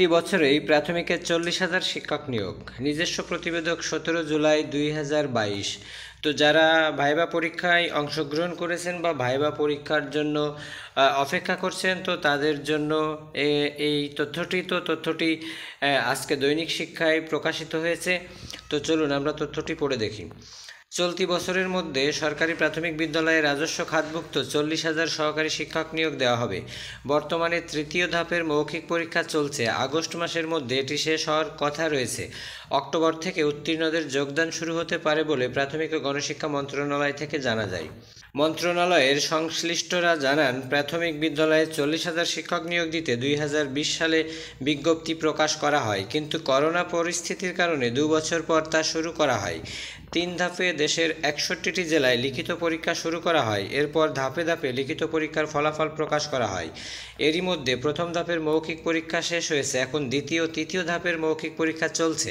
চলতি বছরেই প্রাথমিকের 40,000 শিক্ষক নিয়োগ। নিজস্ব প্রতিবেদক 17 জুলাই 2022। তো যারা ভাইবা পরীক্ষায় অংশগ্রহণ করেছেন বা ভাইবা পরীক্ষার জন্য অপেক্ষা করছেন, তো তাদের জন্য এই তথ্যটি আজকে দৈনিক শিক্ষায় প্রকাশিত হয়েছে। তো চলুন আমরা তথ্যটি পড়ে দেখি। চলতি বছরের মধ্যে সরকারি প্রাথমিক বিদ্যালয়ে রাজস্ব খাতভুক্ত 40,000 সহকারী শিক্ষক নিয়োগ দেওয়া হবে। বর্তমানে তৃতীয় ধাপের মৌখিক পরীক্ষা চলছে। আগস্ট মাসের মধ্যে এটি শেষ হওয়ার কথা রয়েছে। অক্টোবর থেকে উত্তীর্ণদের যোগদান শুরু হতে পারে বলে প্রাথমিক ও গণশিক্ষা মন্ত্রণালয় থেকে জানা যায়। মন্ত্রণালয়ের সংশ্লিষ্টরা জানান, প্রাথমিক বিদ্যালয়ে 40,000 শিক্ষক নিয়োগ দিতে 2020 সালে বিজ্ঞপ্তি প্রকাশ করা হয়, কিন্তু করোনা পরিস্থিতির কারণে 2 বছর পর তা শুরু করা হয়। 3 ধাপে দেশের 61টি জেলায় লিখিত পরীক্ষা শুরু করা হয়। এরপর ধাপে ধাপে লিখিত পরীক্ষার ফলাফল প্রকাশ করা হয়। এরই মধ্যে প্রথম ধাপের মৌখিক পরীক্ষা শেষ হয়েছে। এখন দ্বিতীয় ও তৃতীয় ধাপের মৌখিক পরীক্ষা চলছে।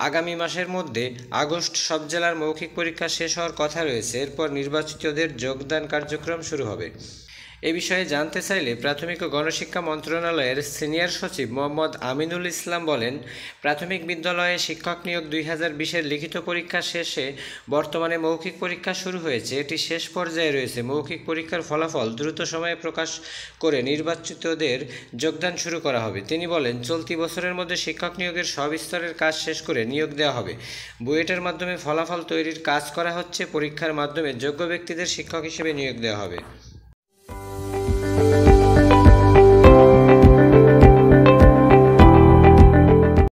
আগামী মাসের মধ্যে আগস্ট সব জেলার মৌখিক পরীক্ষা শেষ হওয়ার কথা রয়েছে। এরপর নির্বাচিতদের যোগদান কার্যক্রম শুরু হবে। এ বিষয়ে জানতে চাইলে প্রাথমিক ও গণশিক্ষা মন্ত্রণালয়ের সিনিয়র সচিব মোহাম্মদ আমিনুল ইসলাম বলেন, প্রাথমিক বিদ্যালয়ে শিক্ষক নিয়োগ 2020-এর লিখিত পরীক্ষা শেষে বর্তমানে মৌখিক পরীক্ষা শুরু হয়েছে। এটি শেষ পর্যায়ে রয়েছে। মৌখিক পরীক্ষার ফলাফল দ্রুত সময়ে প্রকাশ করে নির্বাচিতদের যোগদান শুরু করা হবে। তিনি বলেন, চলতি বছরের মধ্যে শিক্ষক নিয়োগের সব স্তরের কাজ শেষ করে নিয়োগ দেওয়া হবে। বুয়েটের মাধ্যমে ফলাফল তৈরির কাজ করা হচ্ছে। পরীক্ষার মাধ্যমে যোগ্য ব্যক্তিদের শিক্ষক হিসেবে নিয়োগ দেওয়া হবে।